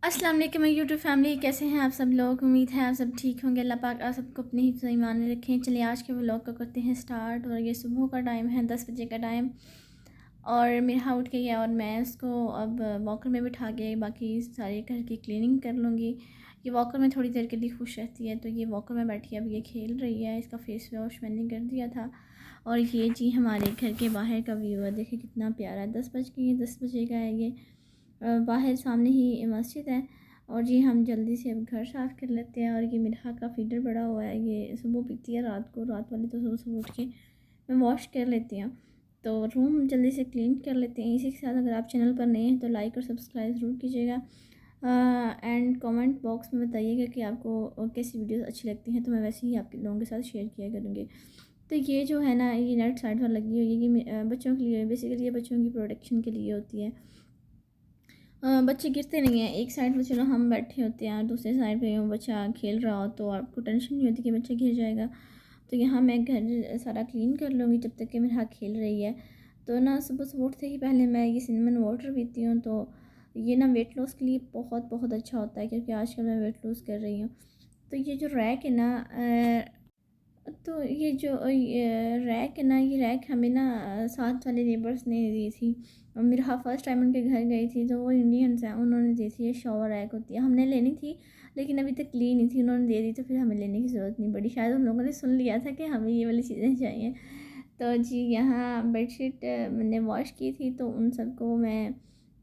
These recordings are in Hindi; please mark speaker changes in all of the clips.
Speaker 1: अस्सलाम वालेकुम यूट्यूब फैमिली, कैसे हैं आप सब लोग। उम्मीद है आप सब ठीक होंगे। अल्लाह पाक आप सबको अपने हिफ्ज़ ईमान में रखें। चलिए आज के व्लॉग को करते हैं स्टार्ट। और ये सुबह का टाइम है, 10 बजे का टाइम। और मेरा उठ गई है और मैं उसको अब वॉकर में बिठा के बाकी सारे घर की क्लीनिंग कर लूँगी। ये वॉकर में थोड़ी देर के लिए खुश रहती है, तो ये वॉकर में बैठी है। अब ये खेल रही है, इसका फेस वॉश मैंने कर दिया था। और ये जी हमारे घर के बाहर का व्यू है, देखिए कितना प्यारा है। 10 बज के 10 बजे का है ये। बाहर सामने ही मस्जिद है। और जी हम जल्दी से अब घर साफ़ कर लेते हैं। और ये मिठा का फीडर बड़ा हुआ है, ये सुबह पीती है रात को, रात वाली तो सुबह सुबह उठ के मैं वॉश कर लेती हूँ। तो रूम जल्दी से क्लीन कर लेते हैं। इसी के साथ अगर आप चैनल पर नए हैं तो लाइक और सब्सक्राइब ज़रूर कीजिएगा। एंड कमेंट बॉक्स में बताइएगा कि आपको कैसी वीडियोस अच्छी लगती हैं, तो मैं वैसे ही आप लोगों के साथ शेयर किया करूँगी। तो ये जो है ना, ये नेट साइड पर लगी हुई है, ये बच्चों के लिए बेसिकली, ये बच्चों की प्रोटेक्शन के लिए होती है। बच्चे गिरते नहीं हैं। एक साइड पे चलो हम बैठे होते हैं, दूसरे साइड पे बच्चा खेल रहा हो तो आपको टेंशन नहीं होती कि बच्चा गिर जाएगा। तो यहाँ मैं घर सारा क्लीन कर लूँगी जब तक कि मेरा हाथ खेल रही है। तो ना सुबह सुबह उठते ही पहले मैं ये सिनेमन वाटर पीती हूँ। तो ये ना वेट लॉस के लिए बहुत बहुत अच्छा होता है, क्योंकि आजकल मैं वेट लॉस कर रही हूँ। तो ये जो रैक है ना, तो ये जो रैक है ना, ये रैक हमें ना साथ वाले नेबर्स ने दी थी। और मेरा फर्स्ट टाइम उनके घर गई थी, तो वो इंडियंस हैं, उन्होंने दी थी। ये शॉवर रैक होती है, हमने लेनी थी लेकिन अभी तक ली नहीं थी, उन्होंने दे दी तो फिर हमें लेने की ज़रूरत नहीं पड़ी। शायद उन लोगों ने सुन लिया था कि हमें ये वाली चीज़ें चाहिए। तो जी यहाँ बेडशीट मैंने वॉश की थी, तो उन सबको मैं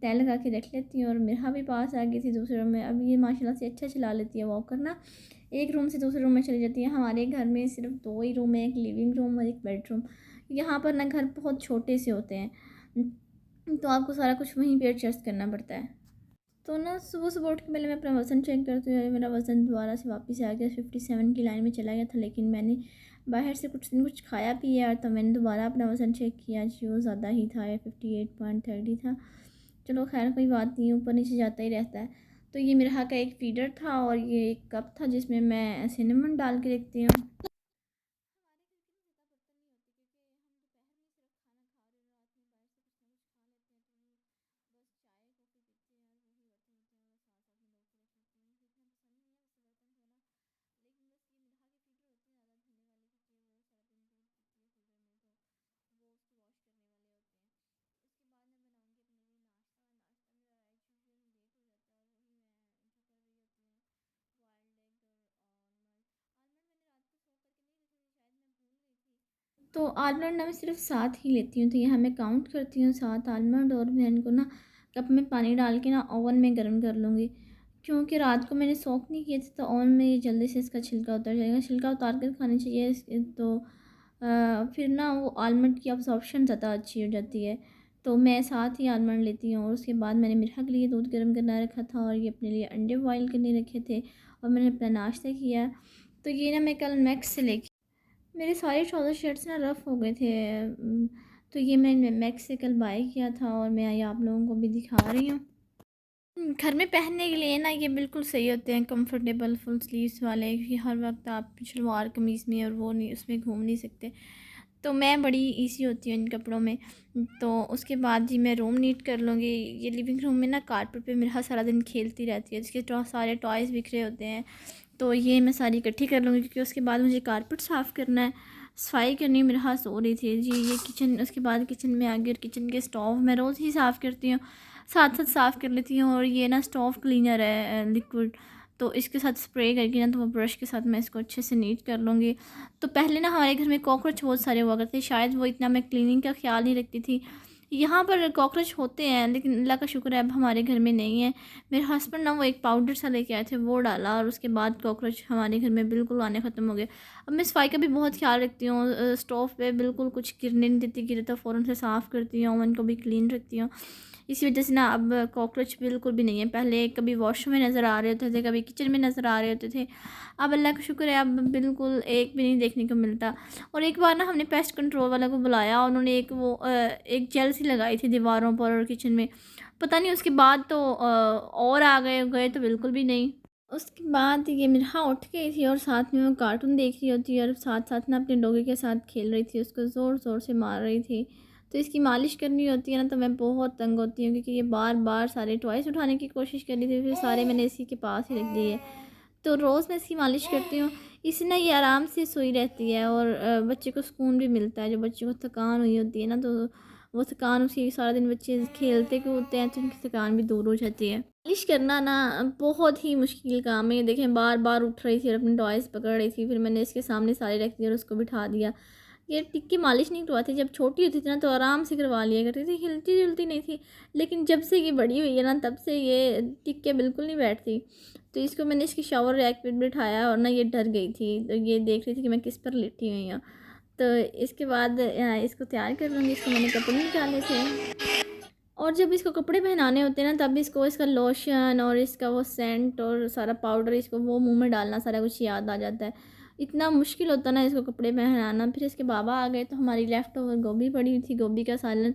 Speaker 1: तय लगा के रख लेती हूँ। और मेरा भी पास आ गई थी दूसरे रूम में। अब ये माशाल्लाह से अच्छा चला लेती है वॉक करना, एक रूम से दूसरे रूम में चली जाती है। हमारे घर में सिर्फ दो ही रूम है, एक लिविंग रूम और एक बेडरूम। यहाँ पर ना घर बहुत छोटे से होते हैं, तो आपको सारा कुछ वहीं पे एडजस्ट करना पड़ता है। तो ना सुबह सुबह उठ के पहले मैं अपना वज़न चेक करती हूँ। मेरा वज़न दोबारा से वापस आ गया, 57 की लाइन में चला गया था। लेकिन मैंने बाहर से कुछ खाया पिया, तो मैंने दोबारा अपना वज़न चेक किया जी, वो ज़्यादा ही था, 58.30 था। चलो खैर कोई बात नहीं, ऊपर नीचे जाता ही रहता है। तो ये मेरा का एक फीडर था और ये एक कप था जिसमें मैं सिनेमन डाल के रखती हूँ। तो आलमंड ना मैं सिर्फ 7 ही लेती हूँ। तो यहाँ मैं काउंट करती हूँ 7 आलमंड, और मैं इनको ना कप में पानी डाल के ना ओवन में गर्म कर लूँगी। क्योंकि रात को मैंने सोक नहीं किए थे, तो ओवन में ये जल्दी से इसका छिलका उतर जाएगा। छिलका उतार कर खानी चाहिए तो फिर ना वो आलमंड की अब्जॉर्प्शन ज़्यादा अच्छी हो जाती है। तो मैं 7 ही आलमंड लेती हूँ। और उसके बाद मैंने मिठा के लिए दूध गर्म करना रखा था, और ये अपने लिए अंडे बॉयल करने रखे थे। और मैंने अपना नाश्ता किया। तो ये ना मैं कल मैक्स से लेके, मेरे सारे ट्राउज़र शर्ट्स ना रफ़ हो गए थे। तो ये मैंने मैक्स से कल बाय किया था, और मैं ये आप लोगों को भी दिखा रही हूँ। घर में पहनने के लिए ना ये बिल्कुल सही होते हैं, कंफर्टेबल फुल स्लीव्स वाले, कि हर वक्त आप शलवार कमीज़ में और वो नहीं, उसमें घूम नहीं सकते। तो मैं बड़ी इजी होती हूँ इन कपड़ों में। तो उसके बाद जी मैं रूम नीट कर लूँगी। ये लिविंग रूम में ना कारपेट पे मेरा सारा दिन खेलती रहती है, जिसके सारे टॉयज़ बिखरे होते हैं। तो ये मैं सारी इकट्ठी कर लूँगी, क्योंकि उसके बाद मुझे कारपेट साफ़ करना है, सफाई करनी है। मेरे हाथ सो रही थी जी। ये किचन, उसके बाद किचन में आ गई, और किचन के स्टोव मैं रोज़ ही साफ़ करती हूँ, साथ साथ साफ़ कर लेती हूँ। और ये ना स्टोव क्लीनर है लिक्विड, तो इसके साथ स्प्रे करके ना, तो वो ब्रश के साथ मैं इसको अच्छे से नीट कर लूँगी। तो पहले ना हमारे घर में कॉकरोच बहुत सारे हुआ करते, शायद वो इतना मैं क्लीनिंग का ख्याल नहीं रखती थी। यहाँ पर कॉकरोच होते हैं, लेकिन अल्लाह का शुक्र है अब हमारे घर में नहीं है। मेरे हस्बैंड ना वो एक पाउडर सा लेके आए थे, वो डाला, और उसके बाद कॉकरोच हमारे घर में बिल्कुल आने ख़त्म हो गए। अब मैं सफाई का भी बहुत ख्याल रखती हूँ। स्टोव पे बिल्कुल कुछ गिरने नहीं देती, गिरे तो फ़ौरन से साफ़ करती हूँ। ओवन को भी क्लीन रखती हूँ। इसी वजह से ना अब कॉकरोच बिल्कुल भी नहीं है। पहले कभी वॉशरूम में नज़र आ रहे होते थे, कभी किचन में नज़र आ रहे होते थे। अब अल्लाह का शुक्र है अब बिल्कुल एक भी नहीं देखने को मिलता। और एक बार ना हमने पेस्ट कंट्रोल वाला को बुलाया, उन्होंने एक जेल सी लगाई थी दीवारों पर और किचन में। पता नहीं उसके बाद तो और आ गए गए तो बिल्कुल भी नहीं। उसके बाद ये मिराह उठ गई थी, और साथ में वो कार्टून देख रही होती है, और साथ साथ ना अपने डॉगी के साथ खेल रही थी, उसको ज़ोर ज़ोर से मार रही थी। तो इसकी मालिश करनी होती है ना, तो मैं बहुत तंग होती हूँ, क्योंकि ये बार बार सारे टॉयस उठाने की कोशिश कर रही थी, फिर सारे मैंने इसी के पास ही रख दिए। तो रोज़ मैं इसकी मालिश करती हूँ। इससे ना ये आराम से सोई रहती है, और बच्चे को सुकून भी मिलता है। जो बच्चे को थकान हुई होती है ना, तो वो थकान, उसकी सारा दिन बच्चे खेलते कूदते हैं, तो उनकी थकान भी दूर हो जाती है। मालिश करना ना बहुत ही मुश्किल काम है। देखें, बार बार उठ रही थी और अपने टॉयस पकड़ रही थी, फिर मैंने इसके सामने सारे रख दिए और उसको बिठा दिया। ये टिक की मालिश नहीं करवाती, जब छोटी होती थी ना तो आराम से करवा लिया करती थी, हिलती जुलती नहीं थी। लेकिन जब से ये बड़ी हुई है ना, तब से ये टिक के बिल्कुल नहीं बैठती। तो इसको मैंने इसकी शावर रैक पे बिठाया, और ना ये डर गई थी, तो ये देख रही थी कि मैं किस पर लेटी हुई हूँ। तो इसके बाद इसको तैयार कर लूँगी। इसको मैंने कपड़े निकाले थे, और जब इसको कपड़े पहनाने होते हैं ना, तब इसको इसका लोशन और इसका वो सेंट और सारा पाउडर, इसको वो मुंह में डालना सारा कुछ याद आ जाता है। इतना मुश्किल होता है ना इसको कपड़े पहनाना। फिर इसके बाबा आ गए, तो हमारी लेफ़्ट ओवर गोभी पड़ी हुई थी, गोभी का सालन।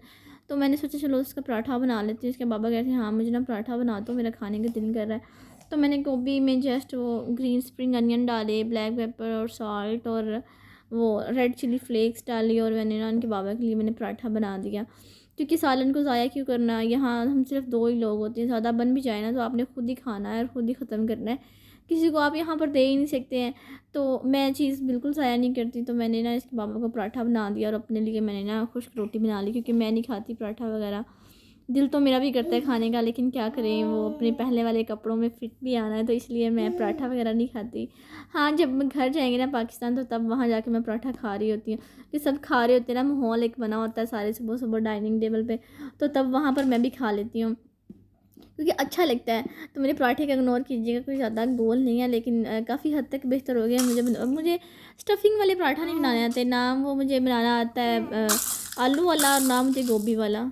Speaker 1: तो मैंने सोचा चलो उसका पराठा बना लेती हूँ। इसके बाबा कहते हैं हाँ मुझे ना पराठा बना दो, मेरा खाने का दिल कर रहा है। तो मैंने गोभी में जस्ट वो ग्रीन स्प्रिंग अनियन डाले, ब्लैक पेपर और सॉल्ट और वो रेड चिली फ्लेक्स डाली, और मैंने ना उनके बाबा के लिए मैंने पराठा बना दिया। क्योंकि सालन को ज़ाया क्यों करना, यहाँ हम सिर्फ 2 ही लोग होते हैं, ज़्यादा बन भी जाए ना तो आपने खुद ही खाना है और खुद ही ख़त्म करना है, किसी को आप यहाँ पर दे ही नहीं सकते हैं। तो मैं चीज़ बिल्कुल ज़ाया नहीं करती। तो मैंने ना इसके पापा को पराठा बना दिया, और अपने लिए मैंने ना खुश्क रोटी बना ली, क्योंकि मैं नहीं खाती पराठा वगैरह। दिल तो मेरा भी करता है खाने का, लेकिन क्या करें, वो अपने पहले वाले कपड़ों में फ़िट भी आना है, तो इसलिए मैं पराठा वगैरह नहीं खाती। हाँ, जब मैं घर जाएंगे ना पाकिस्तान, तो तब वहाँ जाके मैं पराठा खा रही होती हूँ, कि सब खा रहे होते हैं ना, माहौल एक बना होता है सारे सुबह सुबह डाइनिंग टेबल पे, तो तब वहाँ पर मैं भी खा लेती हूँ, क्योंकि अच्छा लगता है। तो मेरे पराठे का इग्नोर कीजिएगा, कोई ज़्यादा गोल नहीं है, लेकिन काफ़ी हद तक बेहतर हो गया। मुझे स्टफिंग वाले पराठा नहीं बनाने आते, ना वो मुझे बनाना आता है आलू वाला, और ना मुझे गोभी वाला।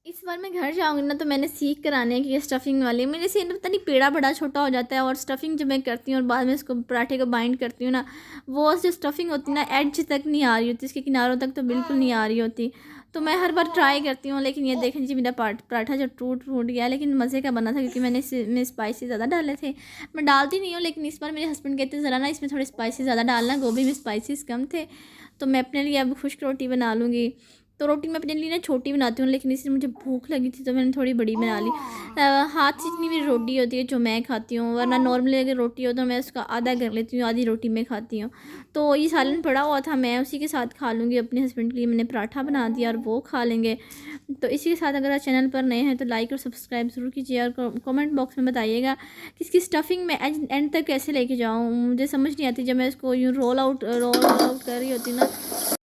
Speaker 1: इस बार मैं घर जाऊँगी ना, तो मैंने सीख कर आने की स्टफ़िंग वाली। मेरे से पता नहीं पेड़ा बड़ा छोटा हो जाता है, और स्टफ़िंग जब मैं करती हूँ और बाद में इसको पराठे को बाइंड करती हूँ ना, वो जो स्टफ़िंग होती है ना, एज तक नहीं आ रही होती, इसके किनारों तक तो बिल्कुल नहीं आ रही होती। तो मैं हर बार ट्राई करती हूँ, लेकिन ये देखें जी, मेरा पराठा जो टूट गया, लेकिन मज़े का बना था, क्योंकि मैंने इसमें स्पाइसी ज़्यादा डाले थे। मैं डालती नहीं हूँ, लेकिन इस बार मेरे हस्बैंड कहते ज़रा ना इसमें थोड़े स्पाइसी ज़्यादा डालना, गोभी में स्पाइसीस कम थे। तो मैं अपने लिए अब खुश्क रोटी बना लूँगी। तो रोटी मैं अपने लिए ना छोटी बनाती हूँ, लेकिन इसलिए मुझे भूख लगी थी, तो मैंने थोड़ी बड़ी बना ली। हाथ से जितनी मेरी रोटी होती है जो मैं खाती हूँ, वरना नॉर्मली अगर रोटी हो तो मैं उसका आधा कर लेती हूँ, आधी रोटी मैं खाती हूँ। तो ये सालन पड़ा हुआ था, मैं उसी के साथ खा लूँगी। अपने हस्बैंड के लिए मैंने पराठा बना दिया, और वो खा लेंगे। तो इसी के साथ अगर आप चैनल पर नए हैं तो लाइक और सब्सक्राइब ज़रूर कीजिए, और कमेंट बॉक्स में बताइएगा कि इसकी स्टफिंग में एंड तक कैसे लेके जाऊँ। मुझे समझ नहीं आती, जब मैं इसको यूँ रोल आउट कर रही होती ना,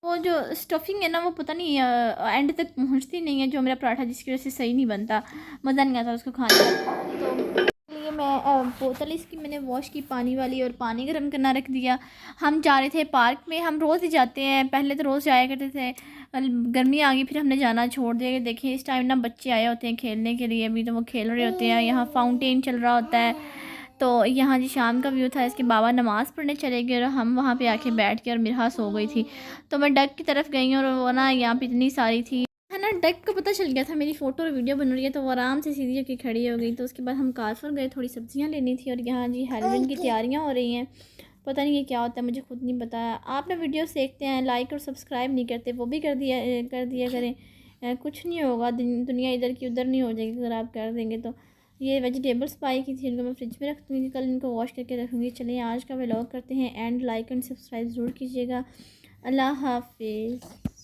Speaker 1: वो जो स्टफिंग है ना, वो पता नहीं एंड तक पहुंचती नहीं है, जो मेरा पराठा, जिसकी वजह से सही नहीं बनता, मज़ा नहीं आता उसको खाने का। तो इसलिए मैं बोतल इसकी मैंने वॉश की पानी वाली, और पानी गर्म करना रख दिया। हम जा रहे थे पार्क में, हम रोज़ ही जाते हैं, पहले तो रोज़ जाया करते थे, गर्मी आ गई फिर हमने जाना छोड़ दिया। देखिए इस टाइम ना बच्चे आए होते हैं खेलने के लिए, अभी तो वो खेल रहे होते हैं, यहाँ फाउंटेन चल रहा होता है। तो यहाँ जी शाम का व्यू था। इसके बाबा नमाज़ पढ़ने चले गए, और हम वहाँ पे आके बैठ के, और मिरहा सो गई थी। तो मैं डक की तरफ गई, और वो ना यहाँ पे इतनी सारी थी, है ना, डक को पता चल गया था मेरी फ़ोटो और वीडियो बन रही है, तो वो आराम से सीधी होकर खड़ी हो गई। तो उसके बाद हम कारफर गए, थोड़ी सब्जियाँ लेनी थी, और यहाँ जी हेलोवीन की तैयारियाँ हो रही हैं। पता नहीं ये क्या होता है, मुझे खुद नहीं पता। आप ना वीडियो देखते हैं, लाइक और सब्सक्राइब नहीं करते, वो भी कर दिया करें। कुछ नहीं होगा, दुनिया इधर की उधर नहीं हो जाएगी अगर आप कर देंगे तो। ये वेजिटेबल्स पाई की थी, इनको मैं फ्रिज में रख दूँगी, कल इनको वॉश करके रखूँगी। चलिए आज का व्लॉग करते हैं एंड, लाइक एंड सब्सक्राइब ज़रूर कीजिएगा। अल्लाह हाफिज़।